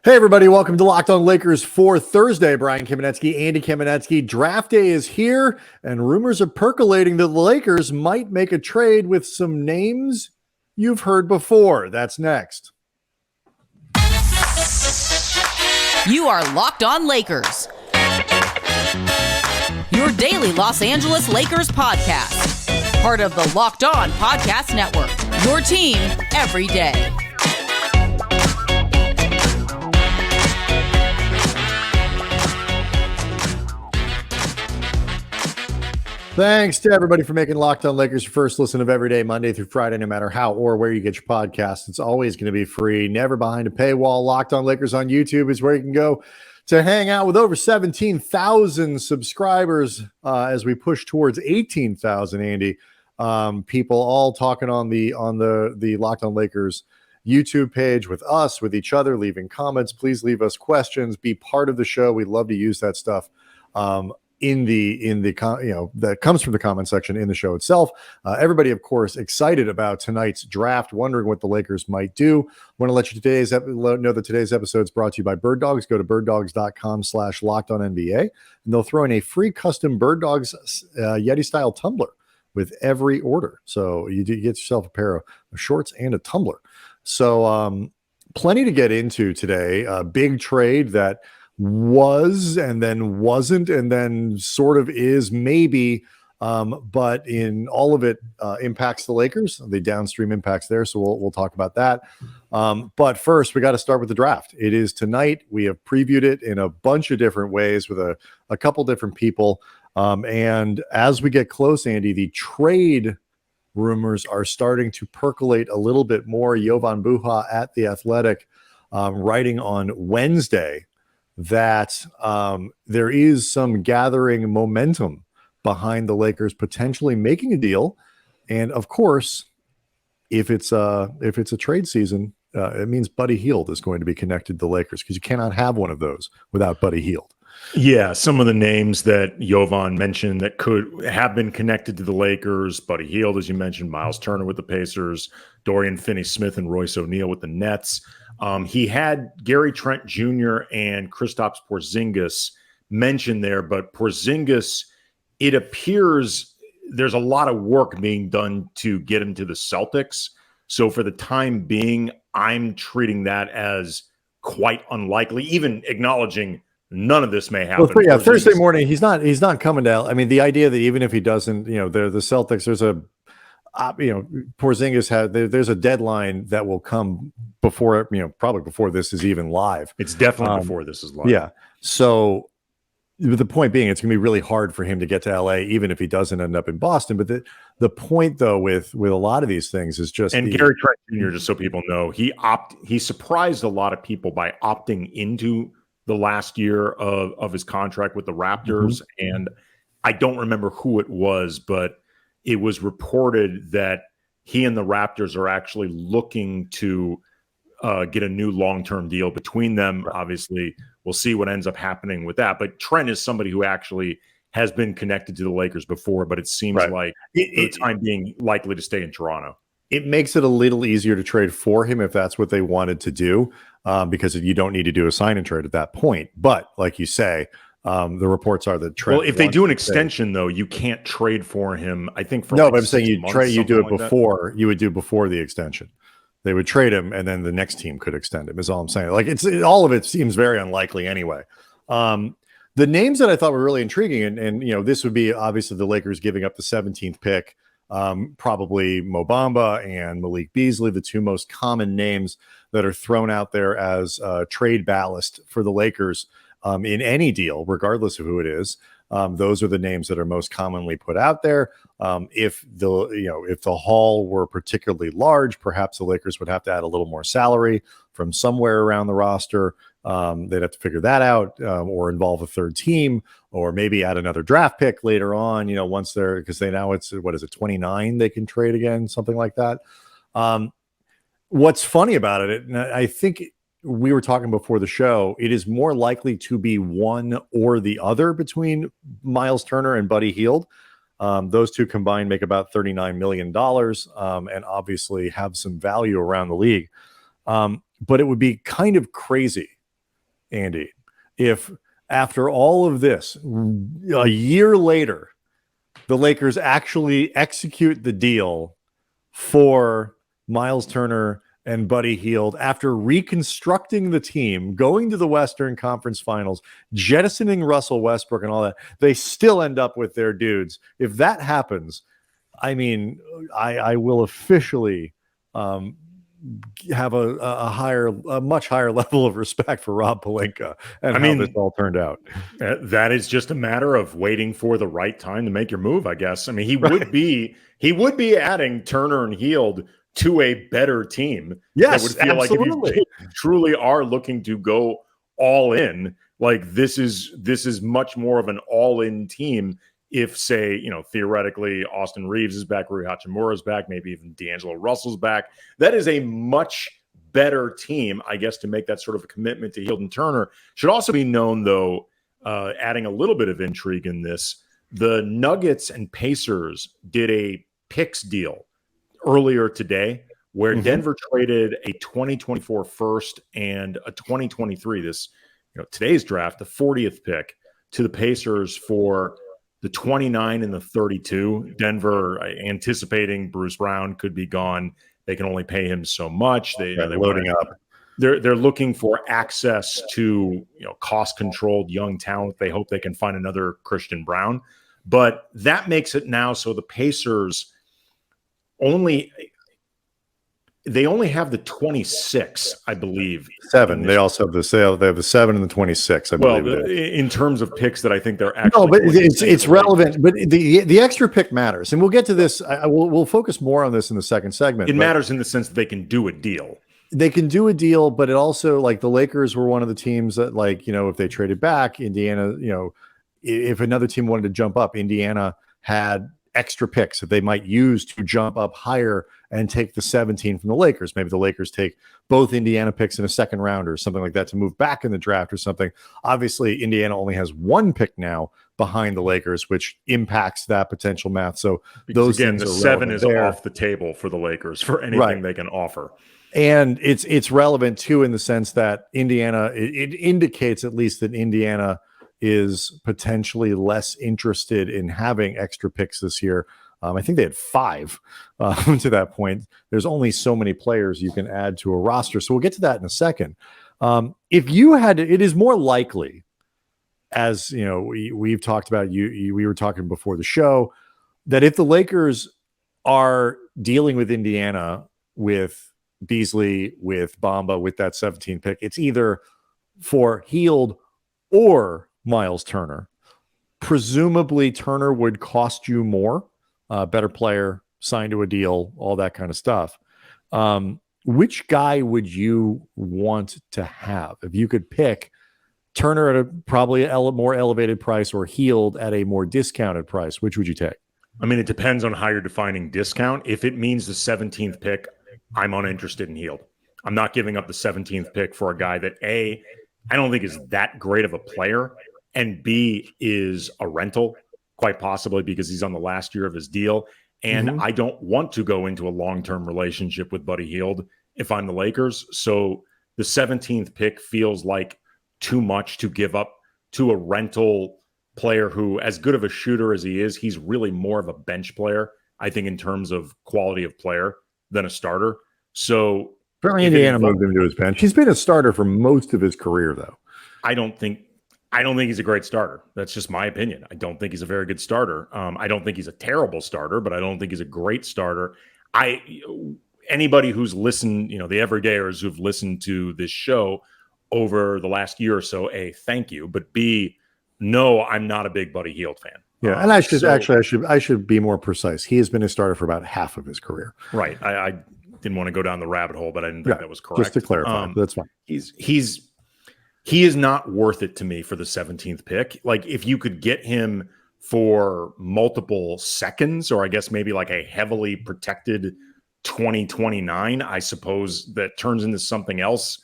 Hey, everybody. Welcome to Locked On Lakers for Thursday. Brian Kamenetsky, Andy Kamenetsky. Draft day is here, and rumors are percolating that the Lakers might make a trade with some names you've heard before. That's next. You are Locked On Lakers, your daily Los Angeles Lakers podcast. Part of the Locked On Podcast Network, your team every day. Thanks to everybody for making Locked On Lakers your first listen of every day, Monday through Friday, no matter how or where you get your podcasts. It's always going to be free, never behind a paywall. Locked On Lakers on YouTube is where you can go to hang out with over 17,000 subscribers as we push towards 18,000, Andy. People all talking on the Locked On Lakers YouTube page with us, with each other, leaving comments. Please leave us questions. Be part of the show. We'd love to use that stuff. That comes from the comment section in the show itself. Everybody, of course, excited about tonight's draft, wondering what the Lakers might do. Want to let you know that today's episode is brought to you by Bird Dogs. Go to birddogs.com/lockedonnba, and they'll throw in a free custom Bird Dogs Yeti style tumbler with every order. So you get yourself a pair of shorts and a tumbler. So plenty to get into today. A big trade that was and then wasn't and then sort of is maybe, but in all of it impacts the Lakers, the downstream impacts there. So we'll talk about that. But first, we got to start with the draft. It is tonight. We have previewed it in a bunch of different ways with a couple different people. And as we get close, Andy, the trade rumors are starting to percolate a little bit more. Jovan Buha at The Athletic writing on Wednesday that there is some gathering momentum behind the Lakers potentially making a deal. And of course, if it's a trade season, it means Buddy Hield is going to be connected to the Lakers, because you cannot have one of those without Buddy Hield. Yeah, some of the names that Jovan mentioned that could have been connected to the Lakers: Buddy Hield, as you mentioned, Myles Turner with the Pacers, Dorian Finney-Smith and Royce O'Neale with the Nets. He had Gary Trent Jr. and Kristaps Porzingis mentioned there, but Porzingis, it appears there's a lot of work being done to get him to the Celtics. So for the time being, I'm treating that as quite unlikely, even acknowledging none of this may happen. Well, yeah, Thursday morning, he's not coming down. I mean, the idea that even if he doesn't, the Celtics, there's a Porzingis there's a deadline that will come before, probably before this is even live. It's definitely before this is live. Yeah. So the point being, it's going to be really hard for him to get to LA, even if he doesn't end up in Boston. But the point, though, with a lot of these things is just, and Gary Trent Jr., just so people know, he surprised a lot of people by opting into the last year of his contract with the Raptors. Mm-hmm. And I don't remember who it was, but it was reported that he and the Raptors are actually looking to get a new long-term deal between them. Right. Obviously, we'll see what ends up happening with that. But Trent is somebody who actually has been connected to the Lakers before, but it seems like for the time being likely to stay in Toronto. It makes it a little easier to trade for him if that's what they wanted to do, because you don't need to do a sign and trade at that point. But like you say, the reports are that Trent. Well, if they do an extension, though, you can't trade for him. I think for but I'm saying you do it before. You would do before the extension. They would trade him, and then the next team could extend him. Is all I'm saying. Like all of it seems very unlikely anyway. The names that I thought were really intriguing, and this would be obviously the Lakers giving up the 17th pick. Probably Mo Bamba and Malik Beasley, the two most common names that are thrown out there as trade ballast for the Lakers in any deal, regardless of who it is. Those are the names that are most commonly put out there. If the haul were particularly large, perhaps the Lakers would have to add a little more salary from somewhere around the roster. They'd have to figure that out, or involve a third team, or maybe add another draft pick later on, once they're, because they now it's, 29 they can trade again, something like that. What's funny about it, and I think we were talking before the show, it is more likely to be one or the other between Myles Turner and Buddy Hield. Those two combined make about $39 million, and obviously have some value around the league. But it would be kind of crazy Andy, if after all of this, a year later, the Lakers actually execute the deal for Myles Turner and Buddy Hield after reconstructing the team, going to the Western Conference Finals, jettisoning Russell Westbrook and all that, they still end up with their dudes. If that happens, I mean, I will officially have a much higher level of respect for Rob Pelinka and how this all turned out. That is just a matter of waiting for the right time to make your move, I guess. I mean, he would be adding Turner and Hield to a better team. Yes, that would feel absolutely. Like if you truly are looking to go all in, like this is much more of an all-in team. If, say, theoretically, Austin Reeves is back, Rui Hachimura is back, maybe even D'Angelo Russell's back, that is a much better team, I guess, to make that sort of a commitment to Hield and Turner. Should also be known, though, adding a little bit of intrigue in this, the Nuggets and Pacers did a picks deal earlier today where Denver traded a 2024 first and a 2023, today's draft, the 40th pick, to the Pacers for the 29 and the 32. Denver anticipating Bruce Brown could be gone. They can only pay him so much. They're loading up. They're looking for access to cost-controlled young talent. They hope they can find another Christian Brown. But that makes it now so the Pacers only have the 26, I believe. 7. They also have the sale. They have the 7 and the 26, I believe. Well, in terms of picks that I think they're actually. No, but it's relevant. But the extra pick matters, and we'll get to this. We'll focus more on this in the second segment. It matters in the sense that they can do a deal. They can do a deal, but it also, like, the Lakers were one of the teams that, like, if they traded back, Indiana, if another team wanted to jump up, Indiana had extra picks that they might use to jump up higher and take the 17 from the Lakers. Maybe the Lakers take both Indiana picks in a second round or something like that to move back in the draft or something. Obviously, Indiana only has one pick now behind the Lakers, which impacts that potential math. So because again, the 7 is off the table for the Lakers for anything they can offer. And it's relevant too in the sense that Indiana, it indicates at least that Indiana is potentially less interested in having extra picks this year. I think they had 5 to that point. There's only so many players you can add to a roster. So we'll get to that in a second. If you had to, it is more likely, as we've talked about, we were talking before the show, that if the Lakers are dealing with Indiana with Beasley, with Bamba, with that 17 pick, it's either for Hield or Myles Turner. Presumably Turner would cost you more, better player, signed to a deal, all that kind of stuff. Which guy would you want to have if you could pick Turner at a probably more elevated price or Hield at a more discounted price? Which would you take? I mean, it depends on how you're defining discount. If it means the 17th pick, I'm uninterested in Hield. I'm not giving up the 17th pick for a guy that A, I don't think is that great of a player, and B, is a rental, quite possibly because he's on the last year of his deal. And I don't want to go into a long-term relationship with Buddy Hield if I'm the Lakers. So the 17th pick feels like too much to give up to a rental player who, as good of a shooter as he is, he's really more of a bench player, I think, in terms of quality of player than a starter. So apparently Indiana moved him to his bench. He's been a starter for most of his career, though. I don't think he's a great starter. That's just my opinion. I don't think he's a very good starter. I don't think he's a terrible starter, but I don't think he's a great starter. Anybody who's listened, the everydayers who've listened to this show over the last year or so, A, thank you, but B, no, I'm not a big Buddy Hield fan. Yeah, and I should be more precise. He has been a starter for about half of his career. Right. I didn't want to go down the rabbit hole, but I didn't think that was correct. Just to clarify, that's fine. He is not worth it to me for the 17th pick. Like, if you could get him for multiple seconds, or I guess maybe like a heavily protected 2029, I suppose that turns into something else.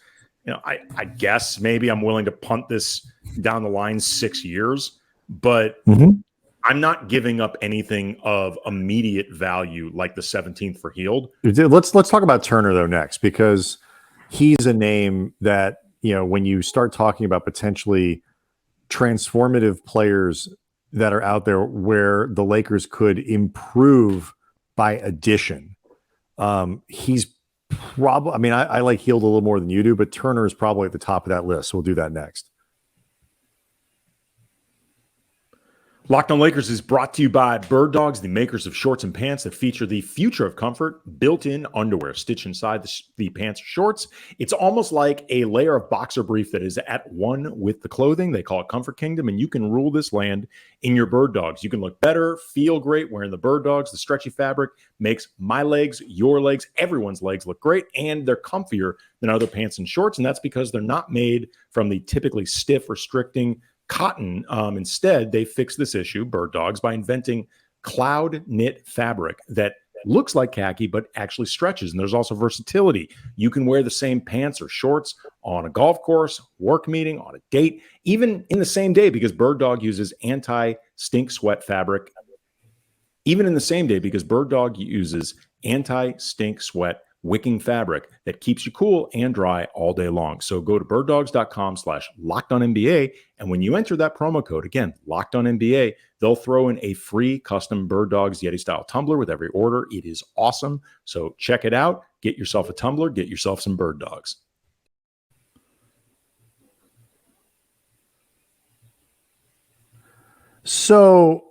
I guess maybe I'm willing to punt this down the line 6 years, but I'm not giving up anything of immediate value like the 17th for Hield. Let's talk about Turner though next, because he's a name that when you start talking about potentially transformative players that are out there where the Lakers could improve by addition, he's probably, I mean, I like Hield a little more than you do, but Turner is probably at the top of that list. So we'll do that next. Locked On Lakers is brought to you by Bird Dogs, the makers of shorts and pants that feature the future of comfort, built-in underwear stitched inside the pants or shorts. It's almost like a layer of boxer brief that is at one with the clothing. They call it Comfort Kingdom, and you can rule this land in your Bird Dogs. You can look better, feel great wearing the Bird Dogs. The stretchy fabric makes my legs, your legs, everyone's legs look great, and they're comfier than other pants and shorts, and that's because they're not made from the typically stiff, restricting cotton. Instead, they fix this issue, Bird Dogs, by inventing cloud knit fabric that looks like khaki but actually stretches. And there's also versatility. You can wear the same pants or shorts on a golf course, work meeting, on a date, even in the same day, because Bird Dog uses anti-stink sweat fabric. Even in the same day, because Bird Dog uses anti-stink sweat wicking fabric that keeps you cool and dry all day long. So go to birddogs.com/LockedOnNBA, and when you enter that promo code, again, LockedOnNBA, they'll throw in a free custom Bird Dogs Yeti style tumbler with every order. It is awesome. So check it out. Get yourself a tumbler. Get yourself some Bird Dogs. So,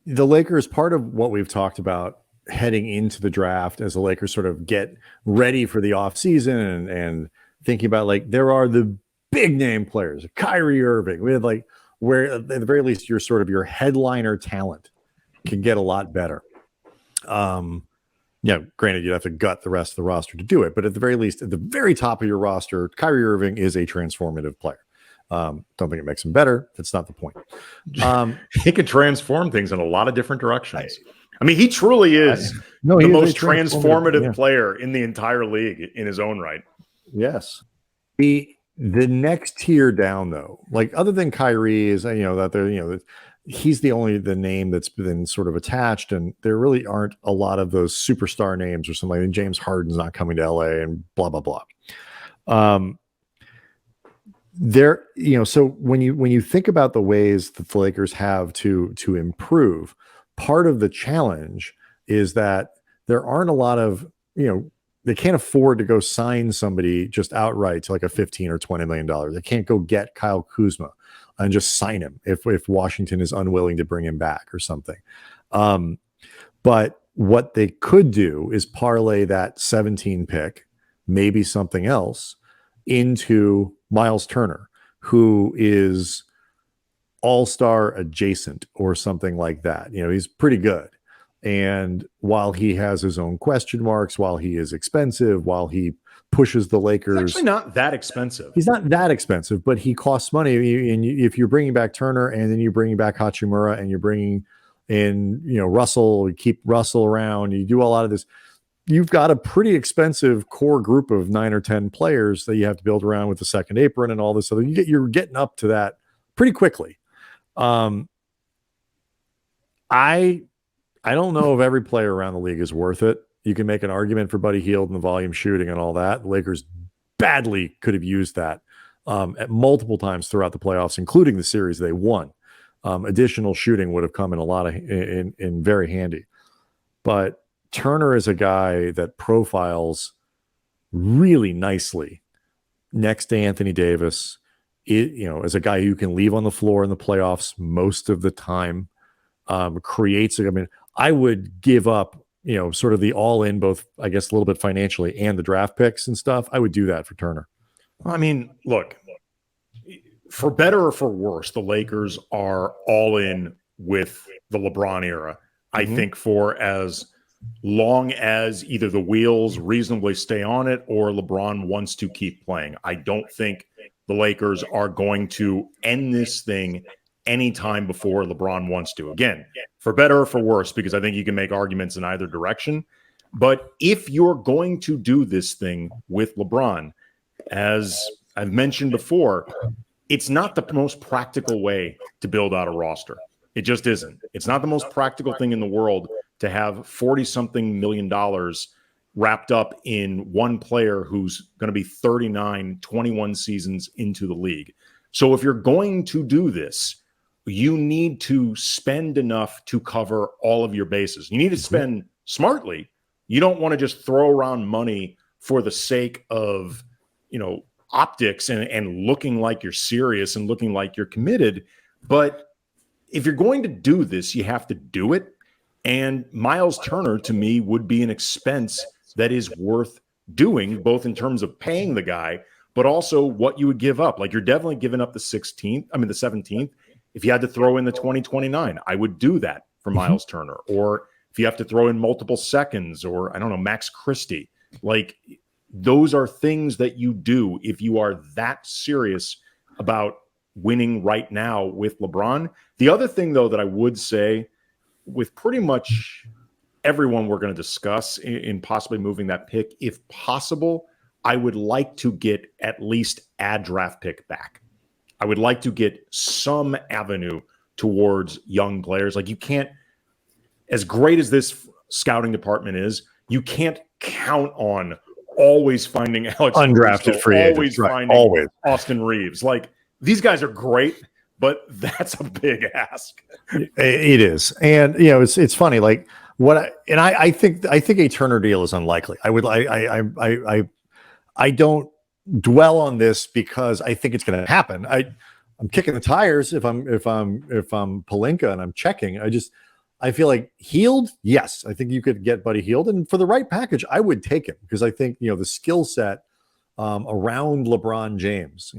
the Lakers, part of what we've talked about heading into the draft as the Lakers sort of get ready for the offseason and thinking about, like, there are the big name players, Kyrie Irving. We had, like, where at the very least your headliner talent can get a lot better. Granted, you'd have to gut the rest of the roster to do it, but at the very least, at the very top of your roster, Kyrie Irving is a transformative player. Don't think it makes him better. That's not the point. He can transform things in a lot of different directions. I mean, he truly is the most transformative player in the entire league in his own right. Yes. The next tier down, though, like, other than Kyrie, is he's the name that's been sort of attached, and there really aren't a lot of those superstar names or something. Like James Harden's not coming to LA and blah blah blah. So when you think about the ways that the Lakers have to improve, part of the challenge is that there aren't a lot of, they can't afford to go sign somebody just outright to like a $15 or $20 million. They can't go get Kyle Kuzma and just sign him if Washington is unwilling to bring him back or something. But what they could do is parlay that 17 pick, maybe something else, into Myles Turner, who is all-star adjacent or something like that. He's pretty good. And while he has his own question marks, while he is expensive, while he pushes the Lakers, he's actually not that expensive. He's not that expensive, but he costs money. And if you're bringing back Turner and then you're bringing back Hachimura and you're bringing in, Russell, you keep Russell around, you do a lot of this, you've got a pretty expensive core group of 9 or 10 players that you have to build around with the second apron and all this other. You're getting up to that pretty quickly. I don't know if every player around the league is worth it. You can make an argument for Buddy Hield and the volume shooting and all that. The Lakers badly could have used that at multiple times throughout the playoffs, including the series they won. Additional shooting would have come in a lot of in very handy. But Turner is a guy that profiles really nicely next to Anthony Davis. As a guy who can leave on the floor in the playoffs most of the time, creates. I would give up, sort of the all-in, both, I guess, a little bit financially and the draft picks and stuff. I would do that for Turner. I mean, look, for better or for worse, the Lakers are all in with the LeBron era. I think for as long as either the wheels reasonably stay on it or LeBron wants to keep playing. I don't think the Lakers are going to end this thing anytime before LeBron wants to. Again, for better or for worse, because I think you can make arguments in either direction. But if you're going to do this thing with LeBron, as I've mentioned before, it's not the most practical way to build out a roster. It just isn't. It's not the most practical thing in the world to have $40-something million wrapped up in one player who's going to be 39, 21 seasons into the league. So if you're going to do this, you need to spend enough to cover all of your bases. You need to spend smartly. You don't want to just throw around money for the sake of, optics and looking like you're serious and looking like you're committed. But if you're going to do this, you have to do it. And Myles Turner, to me, would be an expense that is worth doing, both in terms of paying the guy, but also what you would give up. Like, you're definitely giving up the 17th. If you had to throw in the 2029, I would do that for Myles Turner. Or if you have to throw in multiple seconds, or I don't know, Max Christie, like, those are things that you do if you are that serious about winning right now with LeBron. The other thing, though, that I would say with pretty much everyone we're going to discuss in possibly moving that pick, if possible, I would like to get at least a draft pick back. I would like to get some avenue towards young players. Like, you can't, as great as this scouting department is, you can't count on always finding Alex undrafted Caruso, free agents, finding Austin Reeves. Like, these guys are great, but that's a big ask. It is. And it's funny, like I think a Turner deal is unlikely. I don't dwell on this because I think it's going to happen. I'm kicking the tires if I'm Pelinka and I'm checking. I feel like Hield, yes, I think you could get Buddy Hield, and for the right package, I would take him, because I think the skill set around LeBron James,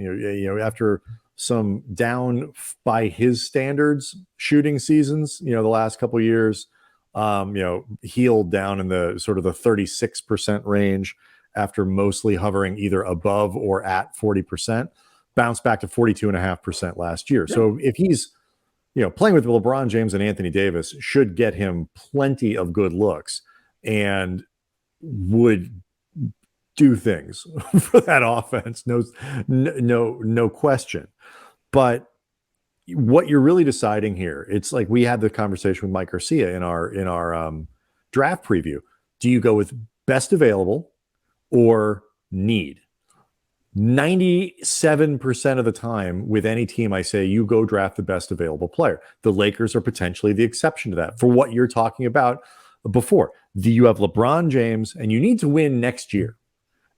after some down by his standards shooting seasons, the last couple of years, Hield down in the sort of the 36% range after mostly hovering either above or at 40%, bounced back to 42.5% last year. Yeah. So if he's playing with LeBron James and Anthony Davis, should get him plenty of good looks and would do things for that offense. No question. But what you're really deciding here, it's like we had the conversation with Mike Garcia in our draft preview. Do you go with best available or need? 97% of the time with any team, I say you go draft the best available player. The Lakers are potentially the exception to that for what you're talking about before. You have LeBron James and you need to win next year.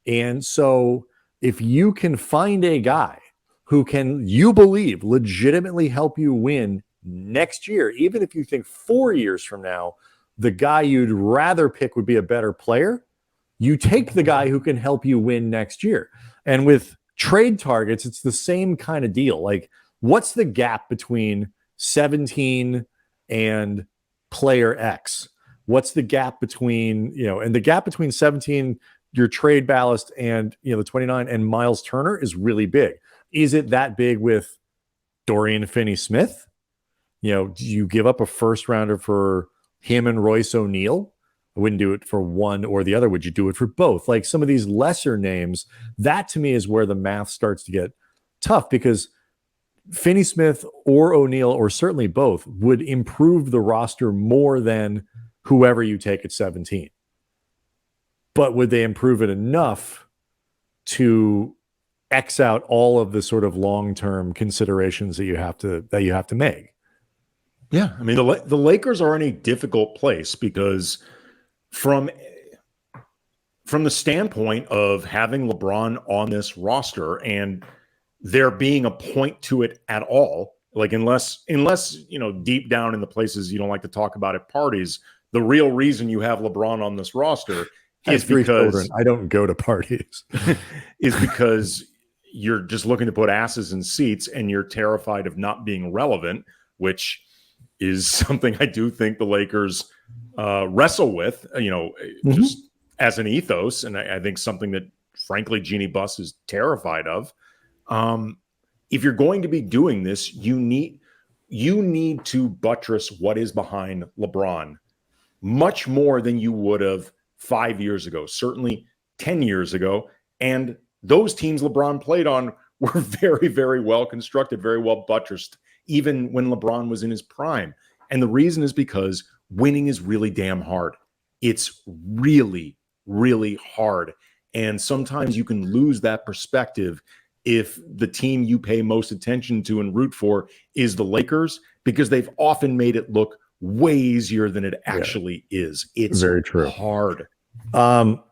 And so if you can find a guy who can, you believe, legitimately help you win next year, even if you think 4 years from now, the guy you'd rather pick would be a better player, you take the guy who can help you win next year. And with trade targets, it's the same kind of deal. Like, what's the gap between 17 and player X? What's the gap between, and the gap between 17, your trade ballast, and, the 29 and Myles Turner is really big. Is it that big with Dorian Finney-Smith? Do you give up a first rounder for him and Royce O'Neale? I wouldn't do it for one or the other. Would you do it for both? Like some of these lesser names, that to me is where the math starts to get tough, because Finney-Smith or O'Neale, or certainly both, would improve the roster more than whoever you take at 17. But would they improve it enough to X out all of the sort of long-term considerations that you have to make? Yeah, I mean, the Lakers are in a difficult place because from the standpoint of having LeBron on this roster and there being a point to it at all, like unless deep down in the places you don't like to talk about at parties, the real reason you have LeBron on this roster is because I don't go to parties is because you're just looking to put asses in seats and you're terrified of not being relevant, which is something I do think the Lakers wrestle with, just as an ethos. And I think something that, frankly, Jeannie Buss is terrified of. If you're going to be doing this, you need to buttress what is behind LeBron much more than you would have 5 years ago, certainly 10 years ago. And those teams LeBron played on were very, very well constructed, very well buttressed, even when LeBron was in his prime. And the reason is because winning is really damn hard. It's really, really hard. And sometimes you can lose that perspective if the team you pay most attention to and root for is the Lakers, because they've often made it look way easier than it actually is. It's very true. Hard.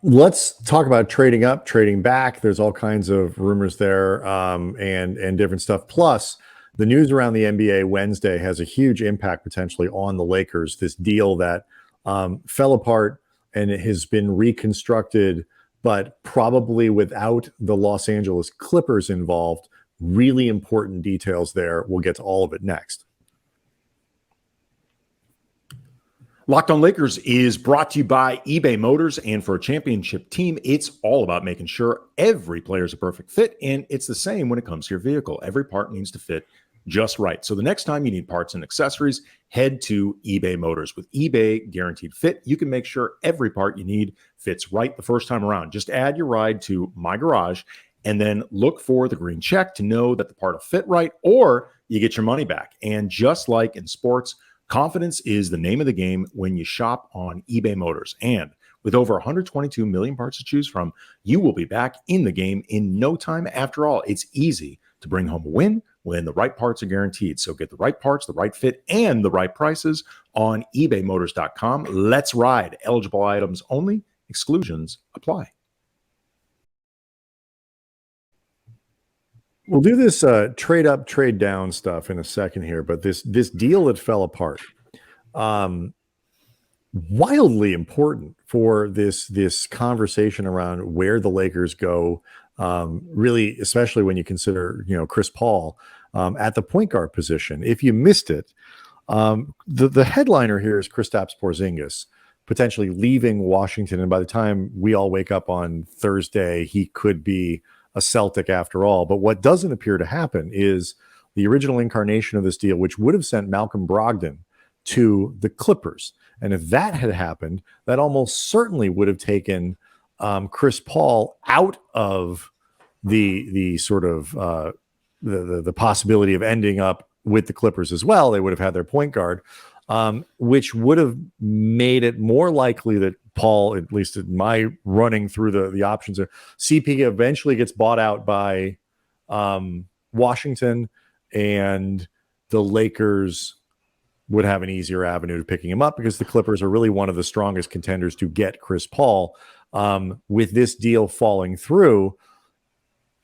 Let's talk about trading up, trading back. There's all kinds of rumors there, and different stuff. Plus, the news around the NBA Wednesday has a huge impact potentially on the Lakers. This deal that fell apart and it has been reconstructed, but probably without the Los Angeles Clippers involved. Really important details there. We'll get to all of it next. Locked On Lakers is brought to you by eBay Motors, and for a championship team, it's all about making sure every player is a perfect fit, and it's the same when it comes to your vehicle. Every part needs to fit just right. So the next time you need parts and accessories, head to eBay Motors. With eBay Guaranteed Fit, you can make sure every part you need fits right the first time around. Just add your ride to My Garage and then look for the green check to know that the part will fit right, or you get your money back. And just like in sports, confidence is the name of the game when you shop on eBay Motors. And with over 122 million parts to choose from, you will be back in the game in no time. After all, it's easy to bring home a win when the right parts are guaranteed. So get the right parts, the right fit, and the right prices on ebaymotors.com. Let's ride. Eligible items only. Exclusions apply. We'll do this trade up, trade down stuff in a second here, but this deal that fell apart, wildly important for this conversation around where the Lakers go. Really, especially when you consider Chris Paul at the point guard position. If you missed it, the headliner here is Kristaps Porzingis potentially leaving Washington, and by the time we all wake up on Thursday, he could be a Celtic after all. But what doesn't appear to happen is the original incarnation of this deal, which would have sent Malcolm Brogdon to the Clippers. And if that had happened, that almost certainly would have taken Chris Paul out of the sort of the possibility of ending up with the Clippers as well. They would have had their point guard, which would have made it more likely that Paul, at least in my running through the options, CP eventually gets bought out by Washington, and the Lakers would have an easier avenue to picking him up because the Clippers are really one of the strongest contenders to get Chris Paul. With this deal falling through,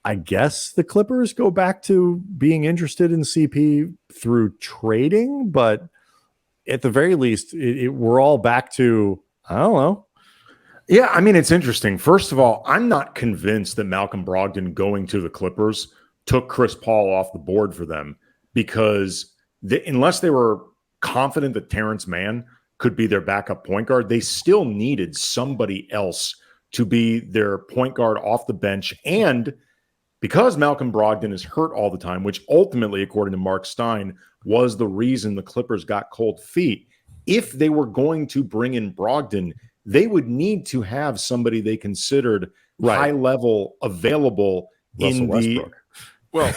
I guess the Clippers go back to being interested in CP through trading, but at the very least, we're all back to, I don't know. Yeah, I mean, it's interesting. First of all, I'm not convinced that Malcolm Brogdon going to the Clippers took Chris Paul off the board for them, because unless they were confident that Terrence Mann could be their backup point guard, they still needed somebody else to be their point guard off the bench. And because Malcolm Brogdon is hurt all the time, which ultimately, according to Mark Stein, was the reason the Clippers got cold feet, if they were going to bring in Brogdon, they would need to have somebody they considered high level available Russell in Westbrook. Well,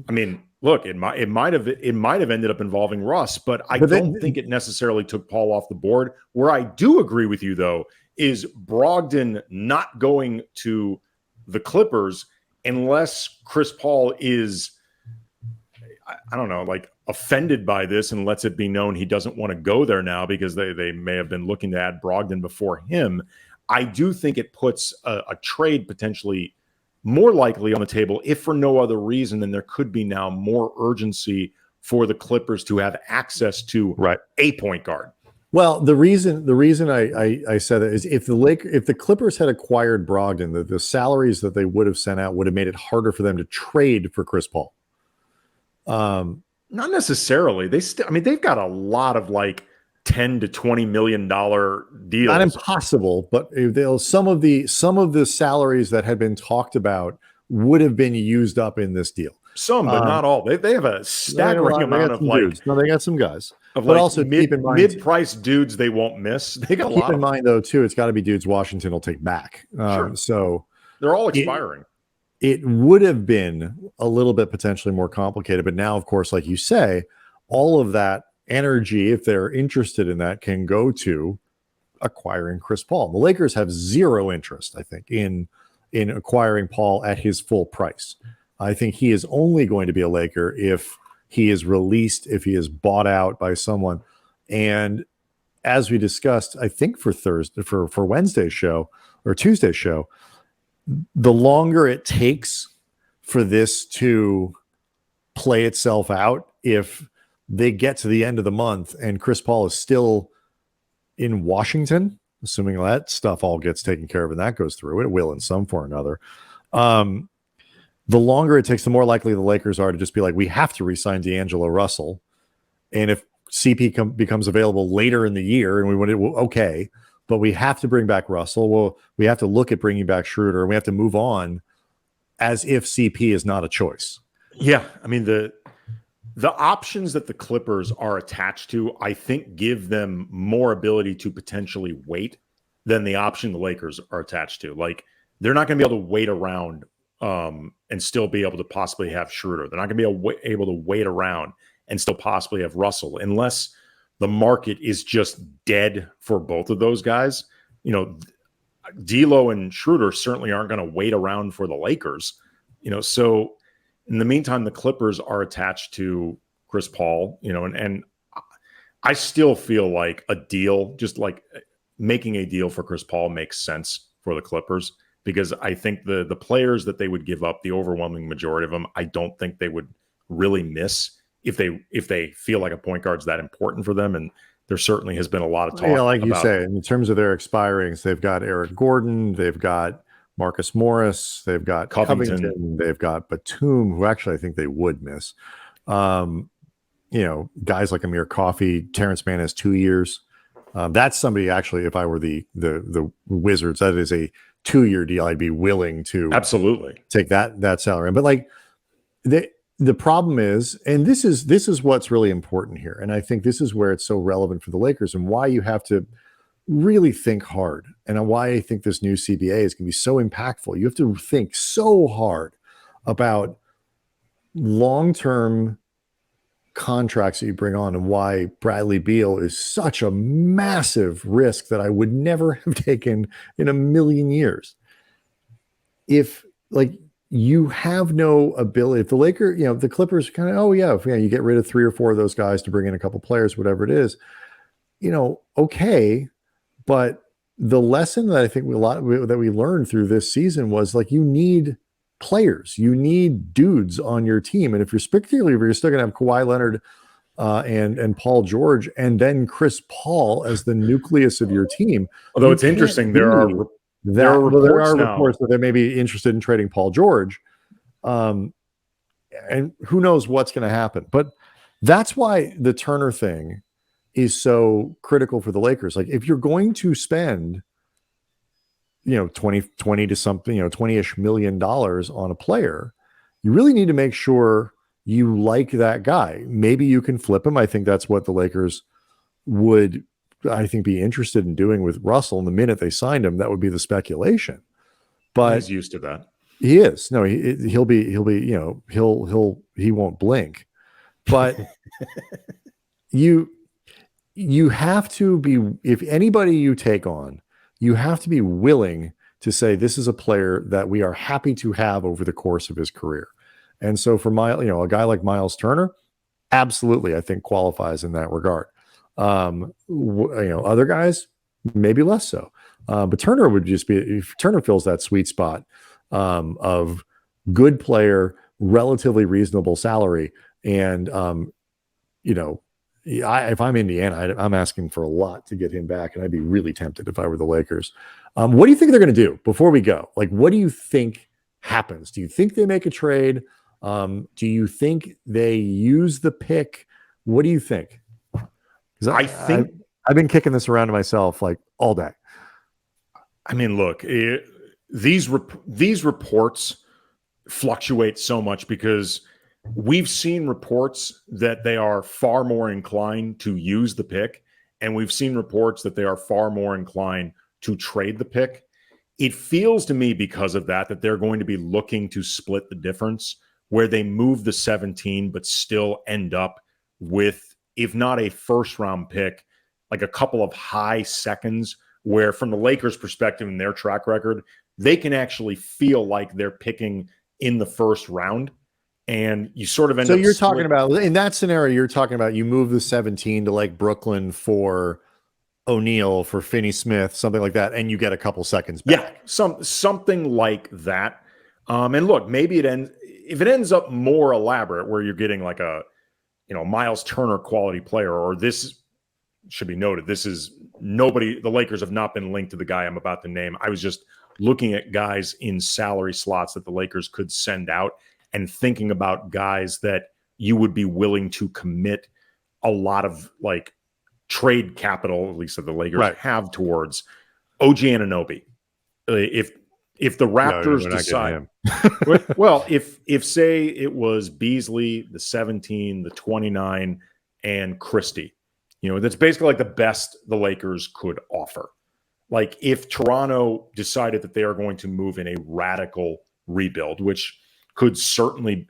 I mean, look, it might have ended up involving Russ, but I don't think it necessarily took Paul off the board. Where I do agree with you, though, is Brogdon not going to the Clippers unless Chris Paul is, I don't know, like offended by this and lets it be known he doesn't want to go there now because they may have been looking to add Brogdon before him. I do think it puts a trade potentially more likely on the table, if for no other reason than there could be now more urgency for the Clippers to have access to a point guard. Well, the reason I said that is if the Clippers had acquired Brogdon, the salaries that they would have sent out would have made it harder for them to trade for Chris Paul. Not necessarily. They've got a lot of like $10 to $20 million deals. Not impossible, but some of the salaries that had been talked about would have been used up in this deal. Some, but not all. They have a staggering amount of like. Dudes. No, they got some guys. But like also keep in mind mid-price dudes they won't miss. They got a lot. Keep in mind though too, it's got to be dudes Washington will take back. Sure. So they're all expiring. It would have been a little bit potentially more complicated, but now, of course, like you say, all of that energy, if they're interested in that, can go to acquiring Chris Paul. The Lakers have zero interest, I think, in acquiring Paul at his full price. I think he is only going to be a Laker if he is released, if he is bought out by someone. And as we discussed, I think for Wednesday's show or Tuesday's show, the longer it takes for this to play itself out, if they get to the end of the month and Chris Paul is still in Washington, assuming that stuff all gets taken care of and that goes through, it will in some form or another. The longer it takes, the more likely the Lakers are to just be like, we have to re-sign D'Angelo Russell. And if CP becomes available later in the year and we want it, well, okay, but we have to bring back Russell. Well, we have to look at bringing back Schroeder, and we have to move on as if CP is not a choice. Yeah. I mean, the options that the Clippers are attached to, I think, give them more ability to potentially wait than the option the Lakers are attached to. Like, they're not going to be able to wait around and still be able to possibly have Schroeder. They're not going to be able to wait around and still possibly have Russell, unless the market is just dead for both of those guys. You know, D'Lo and Schroeder certainly aren't going to wait around for the Lakers. You know, so in the meantime, the Clippers are attached to Chris Paul, you know, and I still feel like a deal, just like making a deal for Chris Paul, makes sense for the Clippers, because I think the players that they would give up, the overwhelming majority of them, I don't think they would really miss if they feel like a point guard's that important for them. And there certainly has been a lot of talk. Yeah, like about, you say, in terms of their expirings, they've got Eric Gordon, they've got Marcus Morris, they've got Covington, they've got Batum, who actually I think they would miss. You know, guys like Amir Coffey, Terrence Mann has 2 years. That's somebody, actually, if I were the Wizards, that is a 2-year deal. I'd be willing to absolutely take that salary. But like the problem is, and this is what's really important here, and I think this is where it's so relevant for the Lakers and why you have to really think hard, and why I think this new CBA is going to be so impactful. You have to think so hard about long-term contracts that you bring on, and why Bradley Beal is such a massive risk that I would never have taken in a million years. If like you have no ability, if the Lakers, you know, the Clippers kind of, oh yeah, if you get rid of 3 or 4 of those guys to bring in a couple players, whatever it is, you know, okay. But the lesson that I think that we learned through this season was, like, you need players, you need dudes on your team. And if you're still going to have Kawhi Leonard and Paul George, and then Chris Paul as the nucleus of your team. Although it's interesting, there are reports that they may be interested in trading Paul George. And who knows what's going to happen. But that's why the Turner thing is so critical for the Lakers. Like, if you're going to spend, you know, 20 to something, you know, $20-ish million on a player, you really need to make sure you like that guy. Maybe you can flip him. I think that's what the Lakers would, I think, be interested in doing with Russell. And the minute they signed him, that would be the speculation. But he's used to that. He is. No, he'll be, you know, he won't blink. But you have to be, if anybody you take on, you have to be willing to say, this is a player that we are happy to have over the course of his career. And so for a guy like Myles Turner, absolutely, I think qualifies in that regard. You know, other guys, maybe less so. But Turner would just be, if Turner fills that sweet spot of good player, relatively reasonable salary. And, you know, if I'm Indiana, I'm asking for a lot to get him back, and I'd be really tempted if I were the Lakers. What do you think they're going to do before we go? Like, what do you think happens? Do you think they make a trade? Do you think they use the pick? What do you think? Because I think I've been kicking this around to myself like all day. I mean, look, these reports fluctuate so much, because we've seen reports that they are far more inclined to use the pick, and we've seen reports that they are far more inclined to trade the pick. It feels to me, because of that they're going to be looking to split the difference, where they move the 17 but still end up with, if not a first round pick, like a couple of high seconds where from the Lakers' perspective and their track record, they can actually feel like they're picking in the first round. And you sort of end so up. You're talking about, in that scenario, you're talking about you move the 17 to like Brooklyn for O'Neale, for Finney-Smith, something like that, and you get a couple seconds back. Yeah, something like that. And look, maybe if it ends up more elaborate, where you're getting like a Myles Turner quality player, or this should be noted, this is nobody. The Lakers have not been linked to the guy I'm about to name. I was just looking at guys in salary slots that the Lakers could send out, and thinking about guys that you would be willing to commit a lot of like trade capital, at least that the Lakers have towards OG Anunoby. If the Raptors decide, well, if say it was Beasley, the 17, the 29, and Christie, that's basically like the best the Lakers could offer. Like if Toronto decided that they are going to move in a radical rebuild, which could certainly,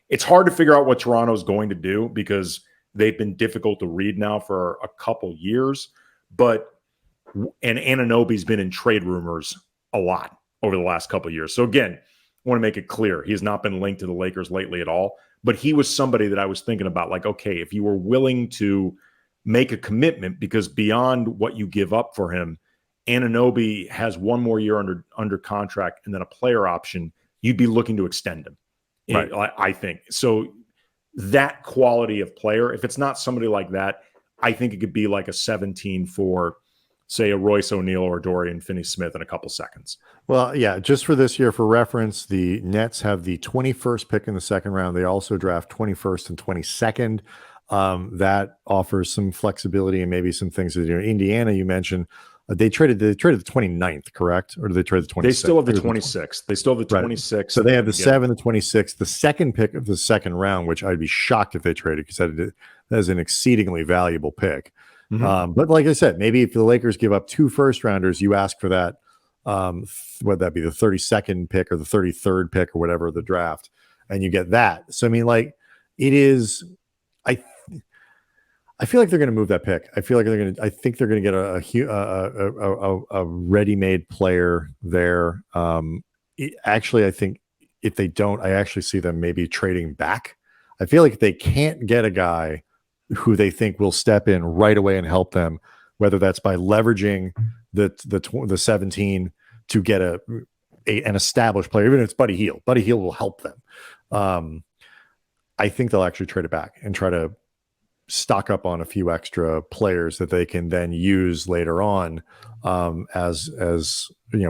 it's hard to figure out what Toronto is going to do because they've been difficult to read now for a couple years, and Anunoby's been in trade rumors a lot over the last couple of years. So again, I want to make it clear, he has not been linked to the Lakers lately at all, but he was somebody that I was thinking about, like, okay, if you were willing to make a commitment, because beyond what you give up for him, Anunoby has one more year under contract and then a player option, you'd be looking to extend him. Right. I think. So that quality of player, if it's not somebody like that, I think it could be like a 17 for, say, a Royce O'Neale or Dorian Finney-Smith in a couple seconds. Well, yeah, just for this year, for reference, the Nets have the 21st pick in the second round. They also draft 21st and 22nd. That offers some flexibility and maybe some things to do. Indiana, you mentioned, they traded the 29th, correct? Or did they trade the 26th? They still have the 26th. They still have the 26th. So they have the 7th, the 26th, the second pick of the second round, which I'd be shocked if they traded, because that is an exceedingly valuable pick. Mm-hmm. But like I said, maybe if the Lakers give up 2 first-rounders, you ask for that, would that be the 32nd pick or the 33rd pick or whatever the draft, and you get that. So, it is – I feel like they're going to move that pick. I think they're going to get a ready-made player there. Actually, I think if they don't, I actually see them maybe trading back. I feel like if they can't get a guy who they think will step in right away and help them, whether that's by leveraging the 17 to get an established player, even if it's Buddy Hield. Buddy Hield will help them. I think they'll actually trade it back and try to stock up on a few extra players that they can then use later on as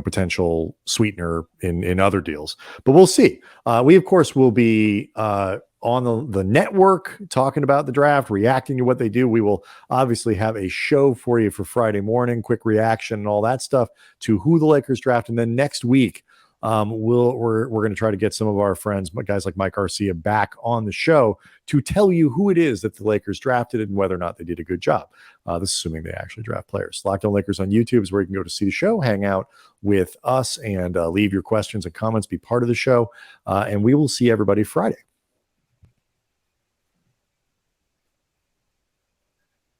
potential sweetener in other deals. But we'll see. We of course will be on the network talking about the draft, reacting to what they do. We will obviously have a show for you for Friday morning, quick reaction and all that stuff to who the Lakers draft, and then next week we're going to try to get some of our friends, guys like Mike Garcia, back on the show to tell you who it is that the Lakers drafted and whether or not they did a good job. This is assuming they actually draft players. Locked On Lakers on YouTube is where you can go to see the show, hang out with us, and leave your questions and comments, be part of the show. And we will see everybody Friday.